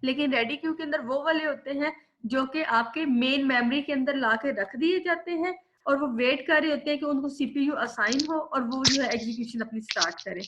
लेकिन ready queue के अंदर वो वाले होते हैं जो कि आपके मेन मेमोरी के अंदर ला के रख दिए जाते हैं और वो वेट कर रहे होते हैं कि उनको सीपीयू असाइन हो और वो जो है एग्जीक्यूशन अपनी स्टार्ट करे।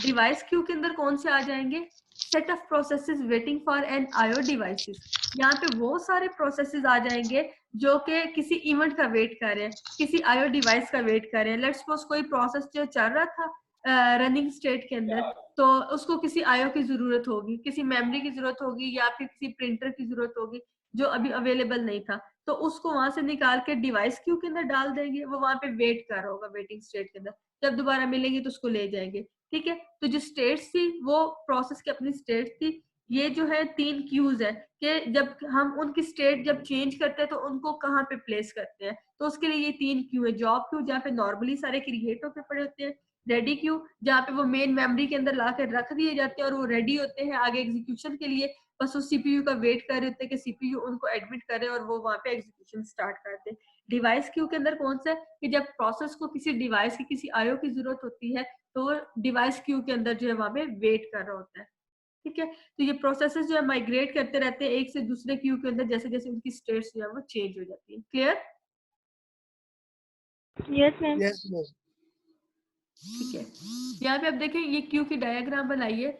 डिवाइस क्यू के अंदर कौन से आ जाएंगे? Set of processes waiting for an IO devices. यहाँ पे वो सारे प्रोसेसेस आ जाएंगे जो कि किसी इवेंट का वेट कर रहे हैं, किसी आईओ डिवाइस का वेट कर रहे हैं। लेट्स सपोज कोई प्रोसेस जो चल रहा था रनिंग स्टेट के अंदर, तो उसको किसी आईओ की जरूरत होगी, किसी मेमोरी की जरूरत होगी या फिर किसी प्रिंटर की जरूरत होगी जो अभी अवेलेबल नहीं था, तो उसको वहां से निकाल के डिवाइस क्यू के अंदर डाल देंगे। वो वहां पे वेट कर रहा होगा वेटिंग स्टेट के अंदर, जब दोबारा मिलेंगे तो उसको ले जाएंगे। ठीक है, तो जो स्टेट्स थी वो प्रोसेस की अपनी स्टेट थी। ये जो है 3 क्यूज है कि जब हम उनकी स्टेट जब चेंज करते हैं तो उनको कहाँ पे प्लेस करते हैं, तो उसके लिए ये 3 क्यू है। जॉब क्यू जहाँ पे नॉर्मली सारे क्रिएट होके पड़े होते हैं, रेडी क्यू जहाँ पे वो मेन मेमोरी के अंदर ला कर रख दिए जाते हैं और वो रेडी होते हैं आगे एग्जीक्यूशन के लिए, बस उस सीपीयू का वेट कर रहे होते हैं कि सीपीयू उनको एडमिट करे और वो वहां पे एग्जीक्यूशन स्टार्ट करते हैं। डिवाइस क्यू के अंदर कौन सा है कि जब प्रोसेस को किसी डिवाइस की किसी आईओ की जरूरत होती है तो वो डिवाइस क्यू के अंदर जो है वहां पे वेट कर रहा होता है। ठीक है, तो ये प्रोसेसेस जो है माइग्रेट करते रहते हैं एक से दूसरे क्यू के अंदर जैसे जैसे उनकी स्टेट्स जो है वो चेंज हो जाती है। Clear? Yes ma'am. Yes yes. ठीक है, यहाँ पे अब देखें ये क्यू की डायग्राम बनाइए।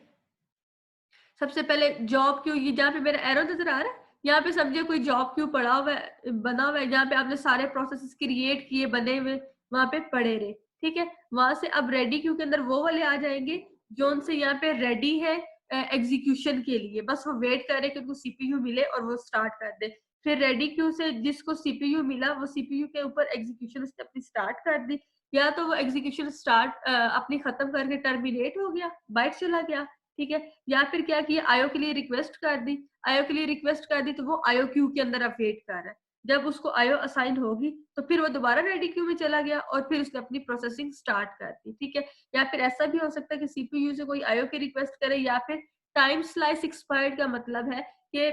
सबसे पहले जॉब क्यू, ये जहाँ पे मेरा एरो नजर आ रहा है, यहाँ पे समझिए कोई जॉब क्यू पड़ा हुआ है, बना हुआ है, जहाँ पे आपने सारे प्रोसेसेस क्रिएट किए बने हुए वहां पे पड़े रहे। ठीक है, वहां से अब रेडी क्यू के अंदर वो वाले आ जाएंगे जो उनसे यहाँ पे रेडी है एग्जीक्यूशन के लिए, बस वो वेट कर रहे कि उनको सीपीयू मिले और वो स्टार्ट कर दे। फिर रेडी क्यू से जिसको सीपीयू मिला वो सीपीयू के ऊपर एग्जीक्यूशन उसने अपनी स्टार्ट कर दी, या तो वो एग्जीक्यूशन स्टार्ट अपनी खत्म करके टर्मिनेट हो गया, बाइट चला गया। ठीक है, या फिर क्या किया, आईओ के लिए रिक्वेस्ट कर दी, आईओ के लिए रिक्वेस्ट कर दी तो वो आईओ क्यू के अंदर अब वेट कर रहा है। जब उसको आईओ असाइन होगी तो फिर वो दोबारा रेडी क्यू में चला गया और फिर उसने अपनी प्रोसेसिंग स्टार्ट कर दी। ठीक है, या फिर ऐसा भी हो सकता है कि सीपीयू से कोई आईओ की रिक्वेस्ट करे, या फिर टाइम स्लाइस एक्सपायर्ड का मतलब है कि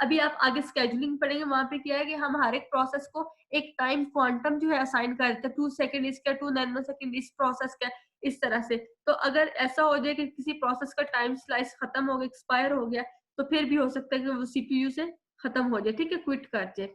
अभी आप आगे स्केजुलिंग पढ़ेंगे, वहां पे क्या है कि हम हर एक प्रोसेस को एक टाइम क्वांटम जो है असाइन कर देते हैं, 2 सेकंड इसका, 2 नैनो सेकंड इस प्रोसेस का, इस तरह से। तो अगर ऐसा हो जाए कि किसी प्रोसेस का टाइम स्लाइस खत्म हो गया, एक्सपायर हो गया, तो फिर भी हो सकता है कि वो सीपीयू से खत्म हो जाए। ठीक है, क्विट कर जाए।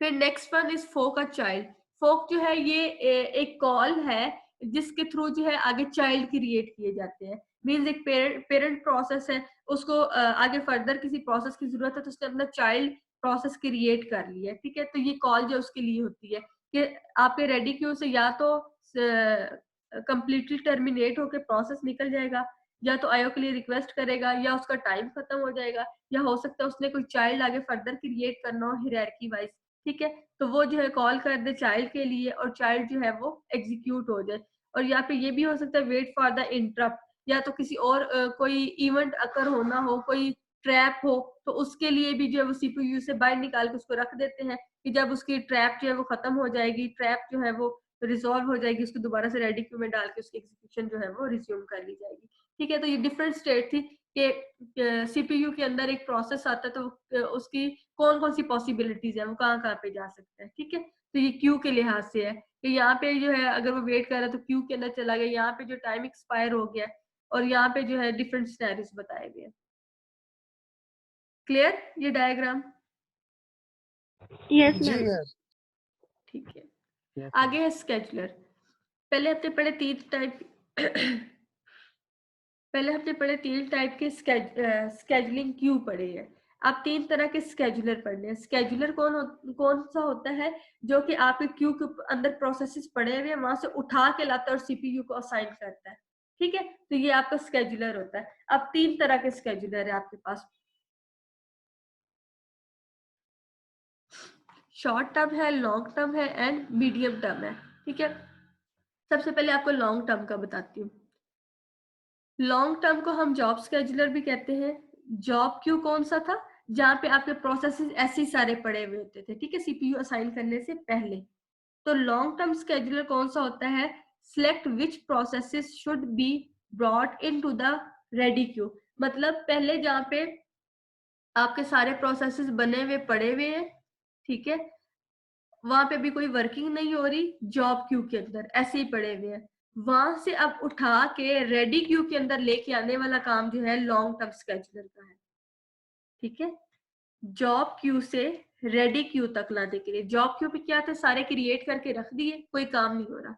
फिर next one is folk a child. Folk जो है ये एक कॉल है जिसके थ्रू जो है आगे चाइल्ड क्रिएट किए जाते हैं। मींस एक पेरेंट प्रोसेस है, उसको आगे फर्दर किसी प्रोसेस की जरूरत है तो उसने अपना चाइल्ड प्रोसेस क्रिएट कर लिया है। ठीक है, तो ये कॉल जो उसके लिए होती है कि आपके रेडी क्यू से या तो कंप्लीटली टर्मिनेट होकर प्रोसेस निकल जाएगा, या तो आईओ के लिए रिक्वेस्ट करेगा, या उसका टाइम खत्म हो जाएगा, या हो सकता है उसने कोई चाइल्ड आगे फर्दर क्रिएट करना हो हायरार्की वाइज। ठीक है, तो वो जो है कॉल कर दे चाइल्ड के लिए और चाइल्ड जो है वो एग्जीक्यूट हो जाए। और यहाँ पे ये भी हो सकता है वेट फॉर द इंटरप्ट, या तो किसी और कोई इवेंट अकर होना हो, कोई ट्रैप हो, तो उसके लिए भी जो है वो सीपीयू से बाहर निकाल के उसको रख देते हैं कि जब उसकी ट्रैप जो है वो खत्म हो जाएगी, ट्रैप जो है वो रिजॉल्व हो जाएगी, उसको दोबारा से रेडी क्यू में डाल के उसकी एग्जीक्यूशन जो है वो रिज्यूम कर ली जाएगी। ठीक है, तो ये डिफरेंट स्टेट थी कि सीपीयू के अंदर एक प्रोसेस आता है तो उसकी कौन कौन सी पॉसिबिलिटीज है, वो कहाँ कहाँ पे जा सकते हैं। ठीक है, तो ये क्यू के लिहाज से है कि यहाँ पे जो है अगर वो वेट कर रहा है तो क्यू के अंदर चला गया, यहाँ पे जो टाइम एक्सपायर हो गया, और यहाँ पे जो है डिफरेंट सिनेरियोस बताए गए। क्लियर ये डायग्राम? यस जी मैम। मैम। ठीक है, यस आगे है स्केजुलर। पहले हफ्ते पढ़े 3 टाइप पहले हफ्ते पढ़े 3 टाइप के स्केजुलिंग क्यू पढ़े हैं। आप 3 तरह के स्केजुलर पढ़ने हैं। स्केजुलर कौन सा होता है जो कि आपके क्यू के अंदर प्रोसेसेस पड़े हुए हैं वहां से उठा के लाता है और सीपीयू को असाइन करता है। ठीक है, तो ये आपका स्केजुलर होता है। अब 3 तरह के स्केजुलर है आपके पास। शॉर्ट टर्म है, लॉन्ग टर्म है एंड मीडियम टर्म है। ठीक है, सबसे पहले आपको लॉन्ग टर्म का बताती हूँ। लॉन्ग टर्म को हम जॉब स्केजुलर भी कहते हैं। जॉब क्यू कौन सा था? जहां पे आपके प्रोसेसेस ऐसे ही सारे पड़े हुए होते थे, ठीक है, सीपीयू असाइन करने से पहले। तो लॉन्ग टर्म स्केजुलर कौन सा होता है? Select which processes should be brought into the ready queue. मतलब पहले जहाँ पे आपके सारे प्रोसेसेस बने हुए पड़े हुए हैं, ठीक है, वहां पे भी कोई वर्किंग नहीं हो रही, जॉब क्यू के अंदर ऐसे ही पड़े हुए हैं, वहां से अब उठा के रेडी क्यू के अंदर लेके आने वाला काम जो है लॉन्ग टर्म स्केजुलर का है। ठीक है, जॉब क्यू से रेडी क्यू तक लाने के लिए। जॉब क्यू पे क्या था, सारे क्रिएट करके रख दिए, कोई काम नहीं हो रहा।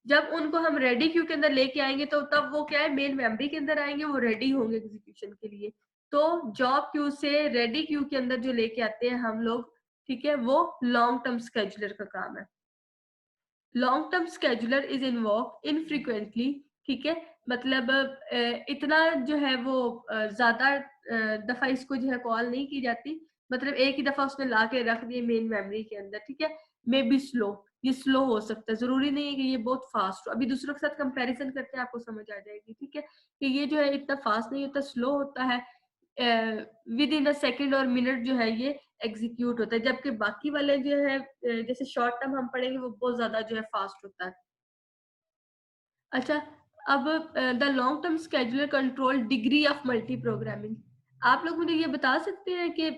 जब उनको हम रेडी क्यू के अंदर लेके आएंगे तो तब वो क्या है, मेन मेमोरी के अंदर आएंगे, वो रेडी होंगे एग्जीक्यूशन के लिए। तो जॉब क्यू से रेडी क्यू के अंदर जो लेके आते हैं हम लोग, ठीक है, वो लॉन्ग टर्म स्केजुलर का काम है। Long term scheduler is involve infrequently, ठीक है, मतलब इतना जो है वो ज्यादा दफा इसको जो है कॉल नहीं की जाती, मतलब एक ही दफा उसने ला के रख दिए मेन मेमोरी के अंदर, ठीक है। मे बी स्लो, ये स्लो हो सकता है, जरूरी नहीं है कि ये बहुत फास्ट हो। अभी दूसरों के साथ कंपैरिजन करते हैं, आपको समझ आ जाएगी, ठीक है, कि ये जो है इतना फास्ट नहीं होता, स्लो होता है, विद इन अ सेकेंड और मिनट जो है ये एग्जीक्यूट होता है। जबकि बाकी वाले जो है जैसे शॉर्ट टर्म हम पढ़ेंगे, वो बहुत ज्यादा जो है फास्ट होता है। अच्छा, अब the long term scheduler control degree of multi programming. आप लोग मुझे ये बता सकते हैं कि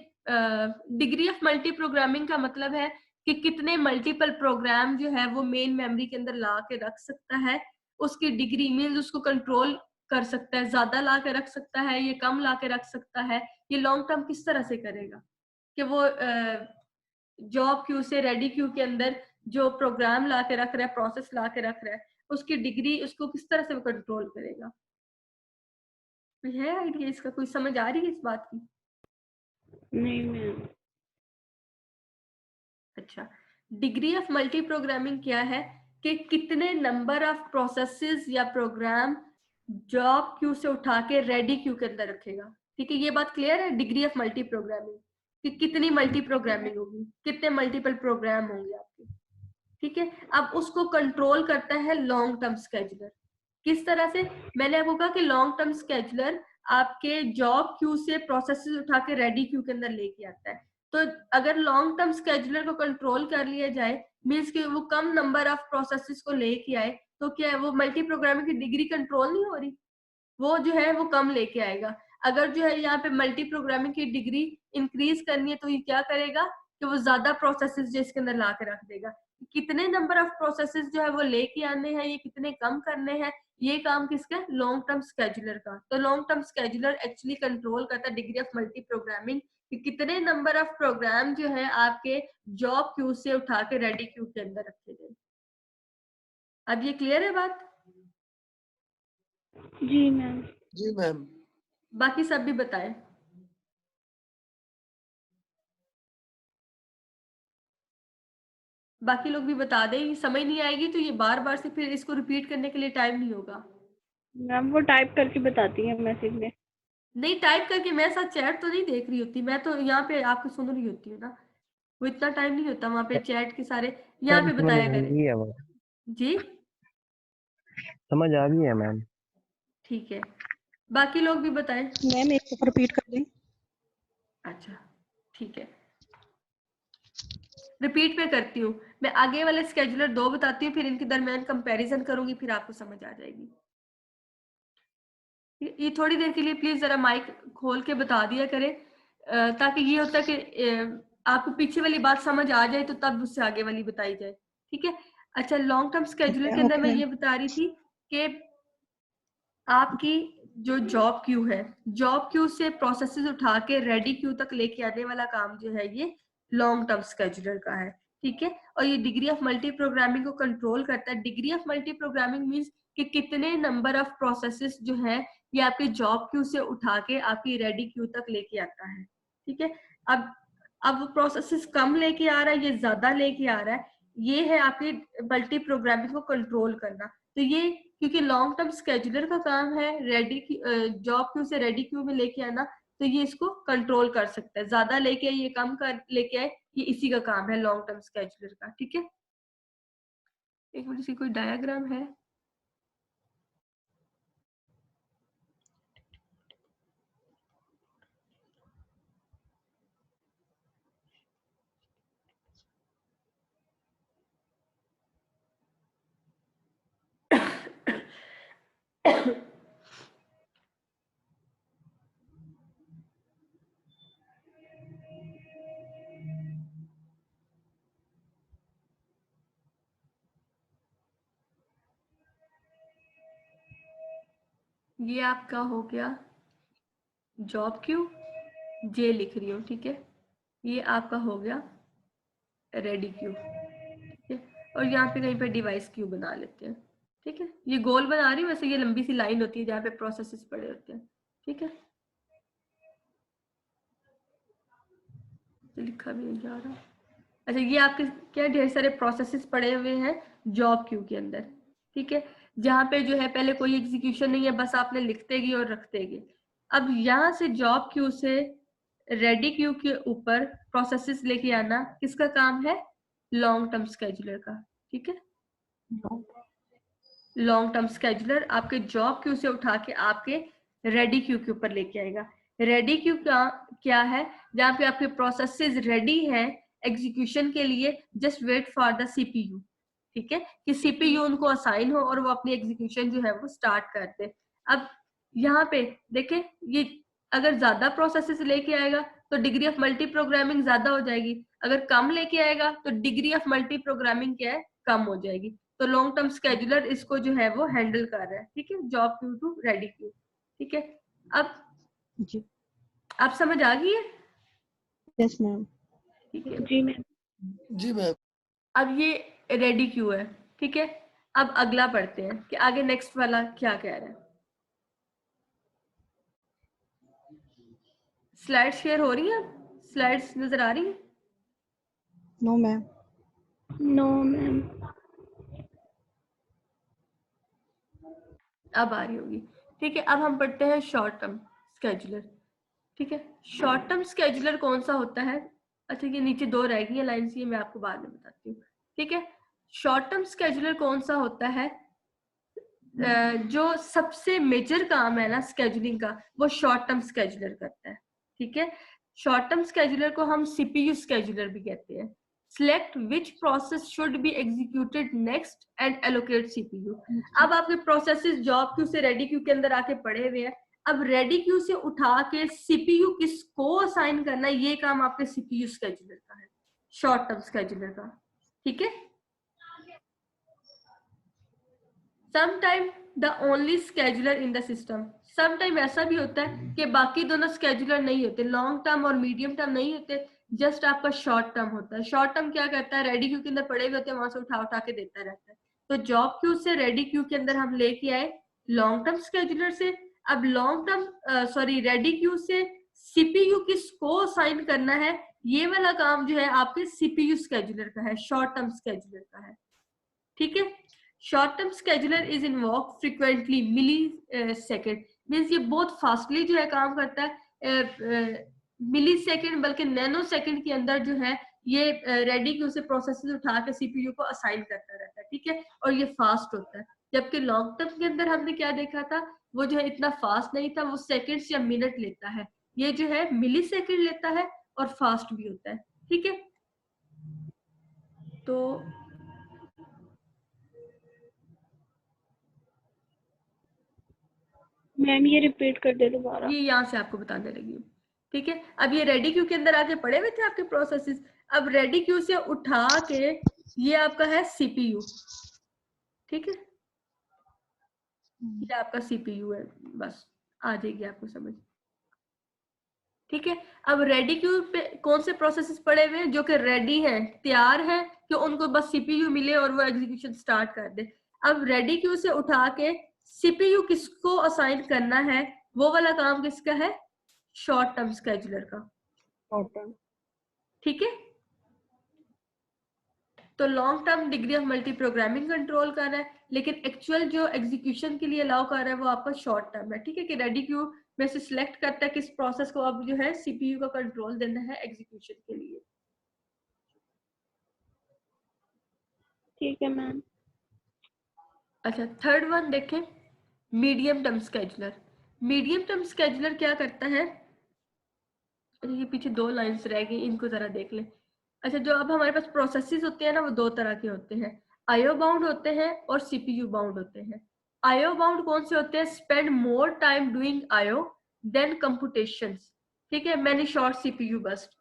डिग्री ऑफ मल्टी प्रोग्रामिंग का मतलब है कि कितने मल्टीपल प्रोग्राम जो है वो मेन मेमोरी के अंदर ला के रख सकता है, उसकी डिग्री मीन्स उसको कंट्रोल कर सकता है, ज्यादा ला के रख सकता है, ये कम ला के रख सकता है। ये लॉन्ग टर्म किस तरह से करेगा कि वो जॉब क्यू से रेडी क्यू के अंदर जो प्रोग्राम ला के रख रहा है, प्रोसेस ला के रख रहा है, उसकी डिग्री उसको किस तरह से वो कंट्रोल करेगा। कोई है आइडिया इसका, कोई समझ आ रही है इस बात की? नहीं मैम। अच्छा, डिग्री ऑफ मल्टी प्रोग्रामिंग क्या है कि कितने नंबर ऑफ प्रोसेसेस या प्रोग्राम जॉब क्यू से उठा के रेडी क्यू के अंदर रखेगा। ठीक है, ये बात क्लियर है, डिग्री ऑफ मल्टी प्रोग्रामिंग कि कितनी मल्टी प्रोग्रामिंग होगी, कितने मल्टीपल प्रोग्राम होंगे आपके, ठीक है। अब उसको कंट्रोल करता है लॉन्ग टर्म स्केजुलर। किस तरह से, मैंने आपको कहा कि लॉन्ग टर्म स्केजुलर आपके जॉब क्यू से प्रोसेसेस उठा के रेडी क्यू के अंदर लेके आता है। तो अगर लॉन्ग टर्म स्केजुलर को कंट्रोल कर लिया जाए, मीन्स कि वो कम नंबर ऑफ प्रोसेसेस को लेके आए, तो क्या है, वो मल्टी प्रोग्रामिंग की डिग्री कंट्रोल नहीं हो रही, वो जो है वो कम लेके आएगा। अगर जो है यहाँ पे मल्टी प्रोग्रामिंग की डिग्री इंक्रीज करनी है, तो ये क्या करेगा कि वो ज्यादा प्रोसेसेस जो इसके अंदर ला के रख देगा। कितने नंबर ऑफ प्रोसेसेस जो है वो लेके आने हैं, ये कितने कम करने हैं, ये काम किसका, लॉन्ग टर्म स्केजुलर का। तो long term scheduler actually control करता है डिग्री ऑफ मल्टी प्रोग्रामिंग कि कितने नंबर ऑफ प्रोग्राम जो है आपके जॉब क्यू से उठा के रेडी क्यू के अंदर रखे गए। अब ये क्लियर है बात? जी मैम। जी मैम। बाकी सब भी बताएं। बाकी लोग भी बता दें, समझ नहीं आएगी तो ये बार बार से फिर इसको रिपीट करने के लिए टाइम नहीं होगा। मैम वो टाइप करके बताती है मैसेज में। नहीं, टाइप करके मैं साथ चैट तो नहीं देख रही होती, मैं तो यहाँ पे आपको सुन रही होती हूँ ना, वो इतना टाइम नहीं होता वहां पे चैट के सारे, यहाँ मैम पे समझ बताया आ करें। गई है वो, जी समझ आ गई है मैम। ठीक है, बाकी लोग भी बताएं। मैम एक बार रिपीट कर दें। अच्छा ठीक है, रिपीट पे करती हूँ मैं, आगे वाले स्केजुलर दो बताती हूँ, फिर इनके दरमियान कंपैरिजन करूंगी, फिर आपको समझ आ जाएगी। ये थोड़ी देर के लिए प्लीज जरा माइक खोल के बता दिया करें, ताकि ये होता है कि आपको पीछे वाली बात समझ आ जाए तो तब उससे आगे वाली बताई जाए, ठीक है। अच्छा, लॉन्ग टर्म स्केजुलर के अंदर ओके मैं मैम। ये बता रही थी कि आपकी जो जॉब क्यू है, जॉब क्यू से प्रोसेसेस उठा के रेडी क्यू तक लेके आने वाला काम जो है ये लॉन्ग टर्म स्केजुलर का है, ठीक है। और ये डिग्री ऑफ मल्टी प्रोग्रामिंग को कंट्रोल करता है। Degree of multi programming means कि कितने नंबर ऑफ प्रोसेसेस जो है ये आपके जॉब क्यू से उठा के आपकी रेडी क्यू तक लेके आता है, ठीक है। अब वो प्रोसेसेस कम लेके आ रहा है, ये ज्यादा लेके आ रहा है, ये है आपकी मल्टी प्रोग्रामिंग को कंट्रोल करना। तो ये क्योंकि लॉन्ग टर्म स्केजुलर का काम है रेडी जॉब क्यू से रेडी क्यू में लेके आना, तो ये इसको कंट्रोल कर सकता है, ज्यादा लेके आए ये कम कर लेके आए, ये इसी का काम है लॉन्ग टर्म स्केजुलर का, ठीक है। एक मिनट, इसकी कोई डायग्राम है? ये आपका हो गया जॉब क्यू, जे लिख रही हूँ, ठीक है। ये आपका हो गया रेडी क्यू, ठीक है। और यहाँ पे कहीं पे डिवाइस क्यू बना लेते हैं, ठीक है। ये गोल बना रही हूँ, वैसे ये लंबी सी लाइन होती है जहाँ पे प्रोसेसेस पड़े होते हैं, ठीक है। लिखा भी नहीं जा रहा। अच्छा, ये आपके क्या ढेर सारे प्रोसेसेस पड़े हुए हैं जॉब क्यू के अंदर, ठीक है। जहाँ पे जो है पहले कोई एग्जीक्यूशन नहीं है, बस आपने लिखते गए और रखते गए। अब यहाँ से जॉब क्यू से रेडी क्यू के ऊपर प्रोसेसेस लेके आना किसका काम है? लॉन्ग टर्म स्केजुलर का, ठीक है। लॉन्ग टर्म स्केजुलर आपके जॉब क्यू से उठा के आपके रेडी क्यू के ऊपर लेके आएगा। रेडी क्यू क्या है? जहाँ पे आपके प्रोसेसेस रेडी हैं एग्जीक्यूशन के लिए, just wait for the CPU, ठीक है, कि सीपीयू उनको असाइन हो और वो अपनी एग्जीक्यूशन जो है वो स्टार्ट कर दे। अब यहाँ पे देखें, ये अगर ज्यादा प्रोसेसेस लेके आएगा तो डिग्री ऑफ मल्टी प्रोग्रामिंग ज्यादा हो जाएगी, अगर कम लेके आएगा तो डिग्री ऑफ मल्टी प्रोग्रामिंग क्या है? कम हो जाएगी। तो लॉन्ग टर्म स्केजुलर इसको जो है वो हैंडल कर रहा है, ठीक है, job queue to ready queue, ठीक है। अब जी आप समझ आ गई है? Yes ma'am. ठीक है। जी मैम। जी मैम। अब ये रेडी क्यू है, ठीक है। अब अगला पढ़ते हैं कि आगे नेक्स्ट वाला क्या कह रहा है। स्लाइड शेयर हो रही है? स्लाइड्स नजर आ रही है? No ma'am. No ma'am. अब आ रही होगी, ठीक है। अब हम पढ़ते हैं शॉर्ट टर्म स्केजुलर, ठीक है। शॉर्ट टर्म स्केजुलर कौन सा होता है? अच्छा, ये नीचे दो रह गई है लाइन्स, ये मैं आपको बाद में बताती हूँ, ठीक है। शॉर्ट टर्म स्केजुलर कौन सा होता है? जो सबसे मेजर काम है ना स्केजुलिंग का, वो शॉर्ट टर्म स्केजुलर करता है, ठीक है। शॉर्ट टर्म स्केजुलर को हम सीपीयू स्केजुलर भी कहते हैं। Select which process should be executed next and allocate CPU. अब आपके प्रोसेसेस जॉब क्यू से रेडी क्यू के अंदर आके पड़े हुए हैं। अब रेडी क्यू से उठा के सीपीयू किसको असाइन करना है, ये काम आपके सीपीयू स्केजुलर का है, शॉर्ट टर्म स्केजुलर का, ठीक है। Sometime the only scheduler in the system. Sometime ऐसा भी होता है कि बाकी दोनों स्केजुलर नहीं होते, लॉन्ग टर्म और मीडियम टर्म नहीं होते, जस्ट आपका शॉर्ट टर्म होता है। शॉर्ट टर्म क्या करता है? रेडी क्यू के अंदर पड़े हुए होते हैं, वहां से उठा उठा के देता रहता है। तो जॉब क्यू से रेडी क्यू के अंदर हम लेके आए लॉन्ग टर्म स्केजुलर से। अब लॉन्ग टर्म रेडी क्यू से सीपीयू किसको असाइन करना है, ये वाला काम जो है आपके सीपीयू स्केजुलर का है, शॉर्ट टर्म स्केजुलर का है, ठीक है। Short term scheduler is involve frequently millisecond, means ये बहुत फास्टली जो है काम करता है, मिली सेकेंड बल्कि नैनो सेकेंड के अंदर जो है ये रेडी क्यू से प्रोसेसेस उठा के सीपीयू को असाइन करता रहता है, ठीक है। और ये फास्ट होता है, जबकि लॉन्ग टर्म के अंदर हमने क्या देखा था, वो जो है इतना फास्ट नहीं था, वो सेकेंड्स या मिनट लेता है। ये जो है मिली सेकेंड लेता है और फास्ट भी होता है, ठीक है। तो मैम ये रिपीट कर दे दोबारा। ये यहाँ से आपको बताने लगी हूँ, ठीक है। अब ये रेडी क्यू के अंदर आके पड़े हुए थे आपके प्रोसेसेस। अब रेडी क्यू से उठा के ये आपका है सीपीयू, ठीक है, ये आपका सीपीयू है, बस आ जाएगी आपको समझ, ठीक है। अब रेडी क्यू पे कौन से प्रोसेसेस पड़े हुए हैं? जो कि रेडी हैं, तैयार हैं कि उनको बस सीपीयू मिले और वो एग्जीक्यूशन स्टार्ट कर दे। अब रेडी क्यू से उठा के सीपीयू किसको असाइन करना है, वो वाला काम किसका है? शॉर्ट टर्म स्केजुलर का, ठीक है। तो long term degree of multi programming control कर रहा है, लेकिन एक्चुअल जो एग्जीक्यूशन के लिए अलाउ कर रहा है वो आपका शॉर्ट टर्म है, ठीक है, कि रेडी क्यू में से सिलेक्ट करता है किस प्रोसेस को अब जो है सीपीयू का कंट्रोल देना है एग्जीक्यूशन के लिए, ठीक है मैम। अच्छा, थर्ड वन देखें, medium term scheduler. Medium term scheduler क्या करता है? ये पीछे दो लाइंस रह गई, इनको जरा देख लें। अच्छा, जो अब हमारे पास प्रोसेसेस होते हैं ना, वो दो तरह के होते हैं, आईओ बाउंड होते हैं और सीपीयू बाउंड होते हैं। आईओ बाउंड कौन से होते हैं? Spend more time doing IO than computations, ठीक है, many short CPU burst.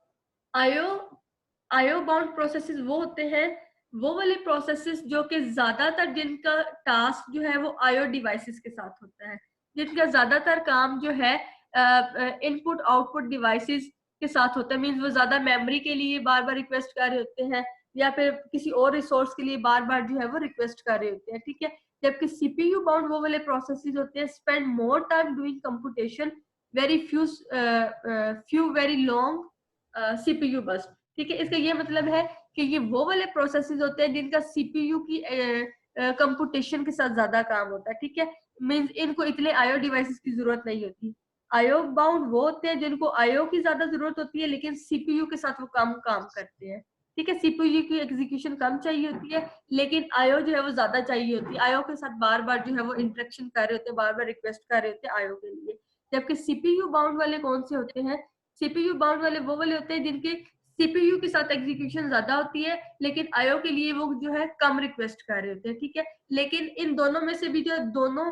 IO bound processes वो होते हैं, वो वाले प्रोसेसेस जो कि ज्यादातर जिनका टास्क जो है वो आईओ डिवाइसेस के साथ होता है, जिनका ज्यादातर काम जो है इनपुट आउटपुट डिवाइसेस के साथ होता है, मींस वो ज्यादा मेमोरी के लिए बार बार रिक्वेस्ट कर रहे होते हैं या फिर किसी और रिसोर्स के लिए बार बार जो है वो रिक्वेस्ट कर रहे होते हैं, ठीक है। जबकि सीपीयू बाउंड वो वाले प्रोसेसेस होते हैं spend more time doing computation, very few very long CPU बस, ठीक है। इसका ये मतलब है कि ये वो वाले प्रोसेसेस होते हैं जिनका सीपीयू की कंप्यूटेशन के साथ ज्यादा काम होता है, ठीक है। मींस इनको इतने आईओ डिवाइसेस की जरूरत नहीं होती। आईओ बाउंड वो होते हैं जिनको आईओ की ज्यादा जरूरत होती है लेकिन सीपीयू के साथ वो कम काम करते हैं, ठीक है। सीपीयू की एग्जीक्यूशन कम चाहिए होती है लेकिन आईओ जो है वो ज्यादा चाहिए होती है। आईओ के साथ बार बार जो है वो इंटरेक्शन कर रहे होते हैं, बार बार रिक्वेस्ट कर रहे होते हैं आईओ के लिए। जबकि सीपीयू बाउंड वाले कौन से होते हैं? सीपीयू बाउंड वाले वो वाले होते हैं जिनके सीपीयू के साथ एग्जीक्यूशन ज्यादा होती है लेकिन आईओ के लिए वो जो है कम रिक्वेस्ट कर रहे होते हैं, ठीक है। लेकिन इन दोनों में से भी जो दोनों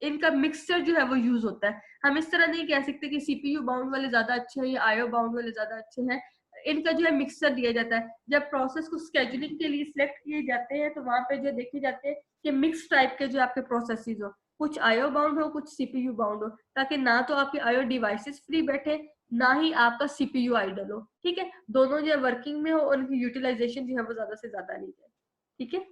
इनका मिक्सचर जो है वो यूज होता है। हम इस तरह नहीं कह सकते कि सीपीयू बाउंड वाले ज्यादा अच्छे हैं या आईओ बाउंड वाले ज्यादा अच्छे हैं। इनका जो है मिक्सचर दिया जाता है। जब प्रोसेस को स्केड्यूलिंग के लिए सिलेक्ट किए जाते हैं तो वहां पे जो देखे जाते हैं कि मिक्स टाइप के जो आपके प्रोसेसेस हो, कुछ आईओ बाउंड हो कुछ सीपीयू बाउंड हो, ताकि ना तो आपके आईओ डिवाइसेस फ्री बैठे ना ही आपका सीपीयू आइडल हो, ठीक है। दोनों जो है वर्किंग में हो और उनकी यूटिलाइजेशन जो है वो ज्यादा से ज्यादा नहीं जाए, ठीक है।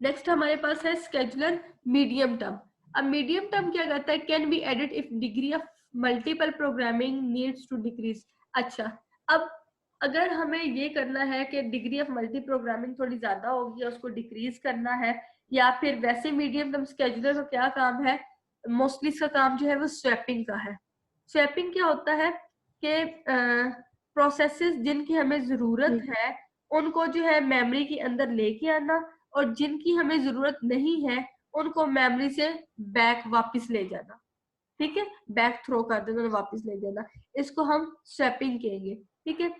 नेक्स्ट हमारे पास है स्केड्यूलर मीडियम टर्म। अब मीडियम टर्म क्या करता है? Can be added if degree of multiple programming needs to decrease. अच्छा, अब अगर हमें ये करना है कि डिग्री ऑफ मल्टी प्रोग्रामिंग थोड़ी ज्यादा होगी, उसको डिक्रीज करना है, या फिर वैसे मीडियम टर्म स्केड्यूलर का क्या काम है? मोस्टली इसका काम जो है वो स्वैपिंग का है। स्वैपिंग क्या होता है कि प्रोसेसेस जिनकी हमें जरूरत है उनको जो है मेमोरी के अंदर लेके आना, और जिनकी हमें जरूरत नहीं है उनको मेमोरी से बैक वापस ले जाना, ठीक है। बैक थ्रो कर देना, वापस ले जाना, इसको हम स्वैपिंग कहेंगे, ठीक है।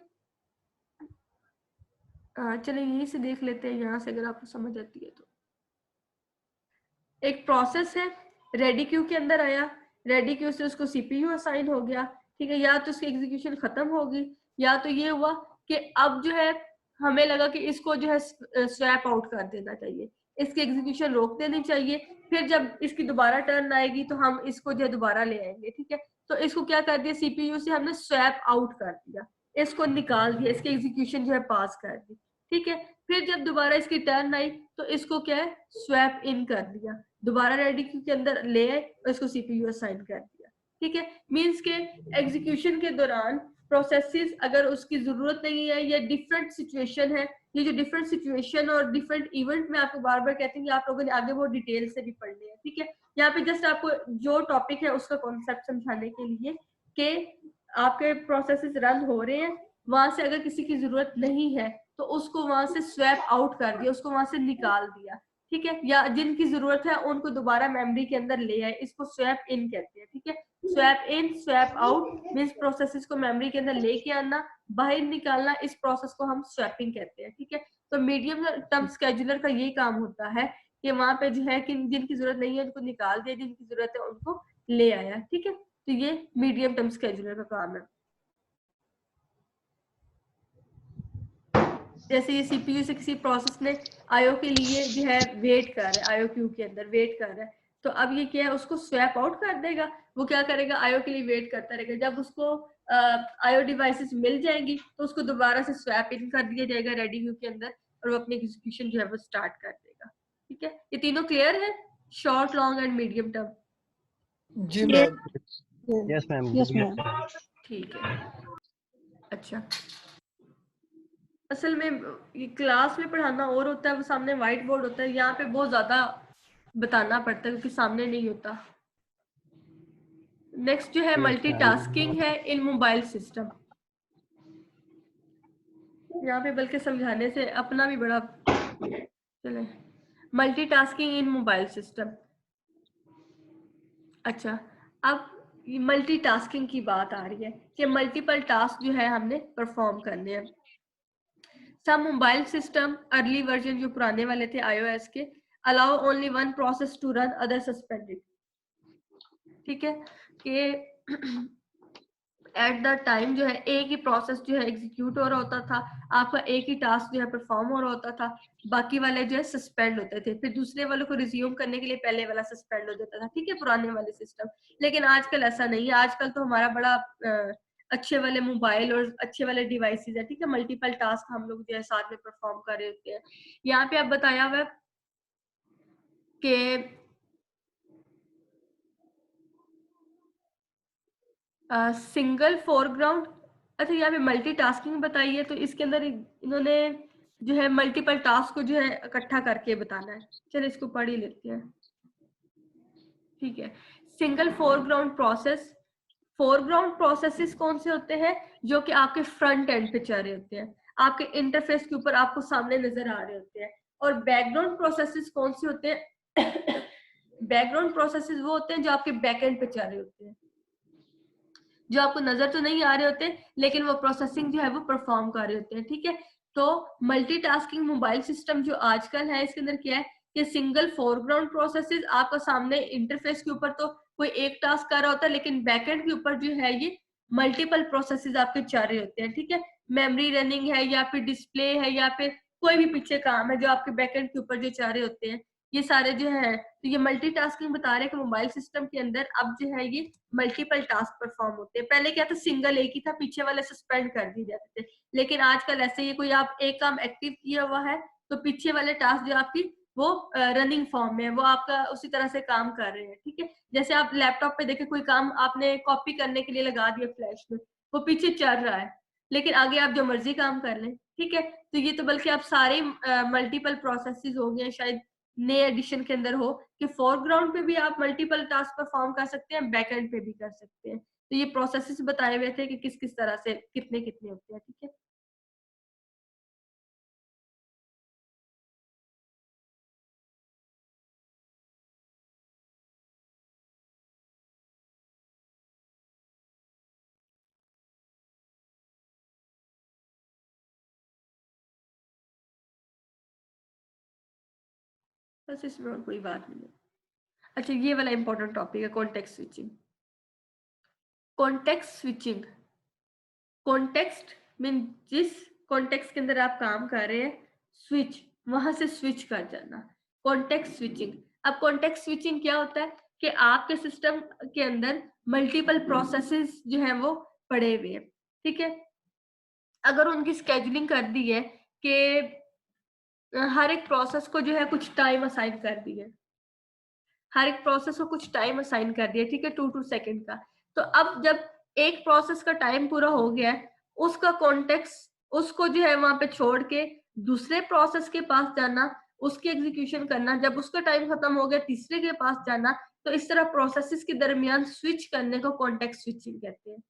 चलिए यहीं से देख लेते हैं, यहाँ से अगर आपको समझ आती है तो। एक प्रोसेस है, रेडी क्यू के अंदर आया, रेडी क्यू से उसको सीपीयू असाइन हो गया, ठीक है। या तो उसकी एग्जीक्यूशन खत्म होगी, या तो ये हुआ कि अब जो है हमें लगा कि इसको जो है स्वैप आउट कर देना चाहिए, इसकी एग्जीक्यूशन रोक देनी चाहिए, फिर जब इसकी दोबारा टर्न आएगी तो हम इसको जो है दोबारा ले आएंगे, ठीक है। तो इसको क्या कर दिया, सीपीयू से हमने स्वैप आउट कर दिया, इसको निकाल दिया, इसकी एग्जीक्यूशन जो है पास कर दी, ठीक है। फिर जब दोबारा इसकी टर्न आई तो इसको क्या है, स्वैप इन कर दिया, दोबारा रेडी क्यू के अंदर ले आए और इसको सीपीयू असाइन कर दिया, ठीक है। मींस के एग्जीक्यूशन के दौरान प्रोसेसेस अगर उसकी जरूरत नहीं है या डिफरेंट सिचुएशन है, ये जो डिफरेंट सिचुएशन और डिफरेंट इवेंट में आपको बार बार कहते हैं कि आप लोगों ने आगे वो डिटेल से भी पढ़ने हैं, ठीक है। यहाँ पे जस्ट आपको जो टॉपिक है उसका कॉन्सेप्ट समझाने के लिए कि आपके प्रोसेसेस रन हो रहे हैं, वहां से अगर किसी की जरूरत नहीं है तो उसको वहां से स्वैप आउट कर दिया, उसको वहां से निकाल दिया, ठीक है। या जिनकी जरूरत है उनको दोबारा मेमोरी के अंदर ले आए, इसको स्वैप इन कहते हैं, ठीक है। Swap in swap out means processes को मेमोरी के अंदर लेके आना, बाहर निकालना, इस प्रोसेस को हम स्वैपिंग कहते हैं, ठीक है। तो मीडियम टर्म स्केड्यूलर का यही काम होता है कि वहां पे जो है कि जिनकी जरूरत नहीं है उनको निकाल दिया, जिनकी जरूरत है उनको ले आया, ठीक है। तो ये मीडियम टर्म स्केड्यूलर का काम है। जैसे ये सीपीयू से किसी प्रोसेस ने आईओ के लिए जो है वेट कर रहा है, आईओ क्यू के अंदर वेट कर रहा है, तो अब ये क्या है, उसको स्वैप आउट कर देगा। वो क्या करेगा, आईओ के लिए वेट करता रहेगा, जब उसको आईओ डिवाइसेस मिल जाएंगी तो उसको दोबारा से स्वैप इन कर दिया जाएगा रेडी क्यू के अंदर, और वो अपनी एग्जीक्यूशन जो है वो स्टार्ट कर देगा, ठीक है। ये तीनों क्लियर है, short long and medium term? जी ma'am. Yes ma'am. Yes ma'am. ठीक है। अच्छा, असल में ये क्लास में पढ़ाना और होता है, वो सामने व्हाइट बोर्ड होता है, यहाँ पे बहुत ज्यादा बताना पड़ता है क्योंकि सामने नहीं होता। नेक्स्ट जो है मल्टीटास्किंग है इन मोबाइल सिस्टम। यहाँ पे बल्कि समझाने से अपना भी बड़ा चले। मल्टीटास्किंग इन मोबाइल सिस्टम। अच्छा, अब मल्टीटास्किंग की बात आ रही है कि मल्टीपल टास्क जो है हमने परफॉर्म करने हैं। सब मोबाइल सिस्टम अर्ली वर्जन जो पुराने वाले थे iOS के, allow only one process to run, other suspended, ठीक है। कि एट द टाइम जो है एक ही प्रोसेस जो है एग्जीक्यूट हो रहा होता था, आपका एक ही टास्क जो है परफॉर्म हो रहा होता था, बाकी वाले जो है सस्पेंड होते थे, फिर दूसरे वालों को रिज्यूम करने के लिए पहले वाला सस्पेंड हो जाता था, ठीक है, पुराने वाले सिस्टम। लेकिन आजकल ऐसा नहीं है, आजकल तो हमारा बड़ा अच्छे वाले मोबाइल और अच्छे वाले डिवाइसेस है, ठीक है, मल्टीपल टास्क हम लोग जो है साथ में परफॉर्म कर रहे होते हैं। यहाँ पे आप बताया हुआ कि सिंगल फोरग्राउंड, अच्छा यहाँ पे मल्टीटास्किंग बताई है, तो इसके अंदर इन्होंने जो है मल्टीपल टास्क को जो है इकट्ठा करके बताना है। चलिए इसको पढ़ ही लेते हैं, ठीक है। Single foreground process, foreground processes कौन से होते हैं? जो कि आपके फ्रंट एंड पे चल रहे होते हैं, आपके इंटरफेस के ऊपर आपको सामने नजर आ रहे होते हैं। और बैकग्राउंड प्रोसेसेस कौन से होते हैं? बैकग्राउंड प्रोसेसेस वो होते हैं जो आपके बैक एंड पे चल रहे होते हैं, जो आपको नजर तो नहीं आ रहे होते लेकिन वो प्रोसेसिंग जो है वो परफॉर्म कर रहे होते हैं, ठीक है। तो मल्टीटास्किंग मोबाइल सिस्टम जो आजकल है इसके अंदर क्या है कि सिंगल फोरग्राउंड प्रोसेसेस, आपका सामने इंटरफेस के ऊपर तो कोई एक टास्क कर रहा होता है, लेकिन बैकएंड के ऊपर जो है ये मल्टीपल प्रोसेसेस आपके चल रहे होते हैं, ठीक है। मेमोरी रनिंग है या फिर डिस्प्ले है या फिर कोई भी पीछे काम है जो आपके बैकएंड के ऊपर जो चल रहे होते हैं, ये सारे जो है, तो ये मल्टीटास्किंग बता रहे हैं कि मोबाइल सिस्टम के अंदर अब जो है ये मल्टीपल टास्क परफॉर्म होते हैं। पहले क्या था, सिंगल एक ही था, पीछे वाले सस्पेंड कर दिए जाते थे, लेकिन आजकल ऐसे ही कोई आप एक काम एक्टिव किया हुआ है तो पीछे वाले टास्क जो आपकी वो रनिंग फॉर्म में है, वो आपका उसी तरह से काम कर रहे हैं, ठीक है। जैसे आप लैपटॉप पे देखें, कोई काम आपने कॉपी करने के लिए लगा दिया फ्लैश में, वो पीछे चल रहा है, लेकिन आगे आप जो मर्जी काम कर लें, ठीक है। तो ये तो बल्कि आप सारे मल्टीपल प्रोसेसेस हो गए, शायद नए एडिशन के अंदर हो कि फोरग्राउंड पे भी आप मल्टीपल टास्क परफॉर्म कर सकते हैं, बैक एंड पे भी कर सकते हैं। तो ये प्रोसेसेस बताए हुए थे कि किस किस तरह से कितने कितने होते हैं, ठीक है। बस इसमें और कोई बात नहीं है। अच्छा ये वाला इंपॉर्टेंट टॉपिक है, context switching. Context switching, context mean जिस कॉन्टेक्स्ट के अंदर आप काम कर रहे हैं, स्विच वहां से स्विच कर जाना, कॉन्टेक्स्ट स्विचिंग। अब कॉन्टेक्स्ट स्विचिंग क्या होता है कि आपके सिस्टम के अंदर मल्टीपल प्रोसेसेस जो है वो पड़े हुए हैं, ठीक है। अगर उनकी स्केजुलिंग कर दी है कि हर एक प्रोसेस को जो है कुछ टाइम असाइन कर दी है, हर एक प्रोसेस को कुछ टाइम असाइन कर दिया, ठीक है, 2 सेकंड का। तो अब जब एक प्रोसेस का टाइम पूरा हो गया है, उसका कॉन्टेक्स्ट उसको जो है वहां पे छोड़ के दूसरे प्रोसेस के पास जाना, उसकी एग्जीक्यूशन करना, जब उसका टाइम खत्म हो गया तीसरे के पास जाना, तो इस तरह प्रोसेसेस के दरमियान स्विच करने को कॉन्टेक्स्ट स्विचिंग कहते हैं,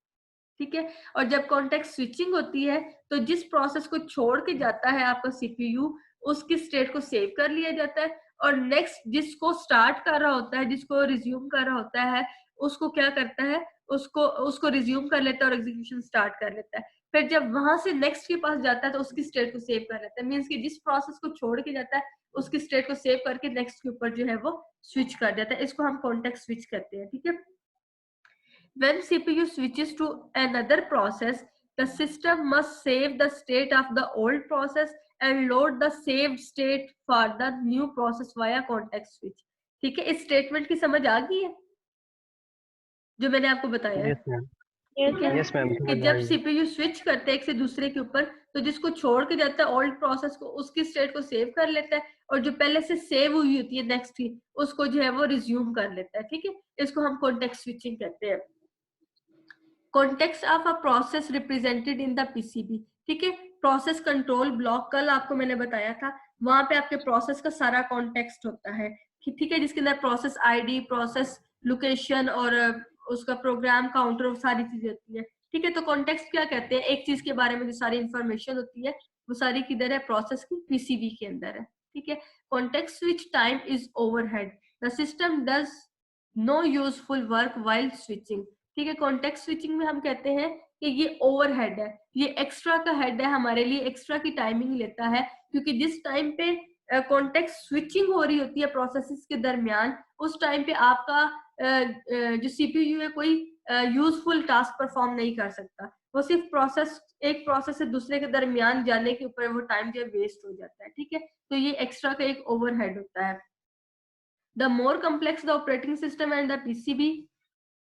ठीक है। और जब कॉन्टेक्स्ट स्विचिंग होती है तो जिस प्रोसेस को छोड़ के जाता है आपका सीपीयू, उसकी स्टेट को सेव कर लिया जाता है, और नेक्स्ट जिसको स्टार्ट कर रहा होता है, जिसको रिज्यूम कर रहा होता है, उसको क्या करता है, उसको उसको रिज्यूम कर लेता है और एग्जीक्यूशन स्टार्ट कर लेता है। फिर जब वहां से नेक्स्ट के पास जाता है तो उसकी स्टेट को सेव कर लेता है, मीन्स कि जिस प्रोसेस को छोड़ के जाता है उसकी स्टेट को सेव करके नेक्स्ट के ऊपर जो है वो स्विच कर देता है, इसको हम कॉन्टेक्स्ट स्विच करते हैं, ठीक है। When CPU switches to another process, the system must save the state of the old process and load the saved state for the new process via context switch. ठीक है, इस स्टेटमेंट की समझ आ गई है जो मैंने आपको बताया है? यस मैम, ठीक है, यस मैम, कि समझ आ जब रही है। सीपीयू स्विच करते हैं एक से दूसरे के ऊपर, तो जिसको छोड़ के जाता है ओल्ड प्रोसेस को, उसकी स्टेट को सेव कर लेता है, और जो पहले से सेव हुई होती है नेक्स्ट की, उसको जो है वो रिज्यूम कर लेता है, ठीक है। इसको हम कॉन्टेक्स्ट स्विचिंग कहते हैं। Context of a process represented in the PCB, ठीक है। प्रोसेस कंट्रोल ब्लॉक कल आपको मैंने बताया था, वहां पे आपके प्रोसेस का सारा कॉन्टेक्स्ट होता है, ठीक है, जिसके अंदर प्रोसेस आईडी, प्रोसेस लोकेशन और उसका प्रोग्राम काउंटर और सारी चीजें होती है, ठीक है। तो कॉन्टेक्स्ट क्या कहते हैं, एक चीज के बारे में जो सारी इंफॉर्मेशन होती है वो सारी किधर है, प्रोसेस की पीसीबी के अंदर है, ठीक है। Context switch time is overhead, the system does no useful work while switching, ठीक है। कॉन्टेक्स्ट स्विचिंग में हम कहते हैं कि ये ओवरहेड है, ये एक्स्ट्रा का हेड है, हमारे लिए एक्स्ट्रा की टाइमिंग लेता है, क्योंकि जिस टाइम पे कॉन्टेक्स्ट स्विचिंग हो रही होती है प्रोसेसेस के दरमियान, उस टाइम पे आपका जो सीपीयू है कोई यूजफुल टास्क परफॉर्म नहीं कर सकता, वो सिर्फ एक प्रोसेस से दूसरे के दरमियान जाने के ऊपर वो टाइम जो वेस्ट हो जाता है, ठीक है। तो ये एक्स्ट्रा का एक ओवरहेड होता है। The more complex the operating system and the PCB,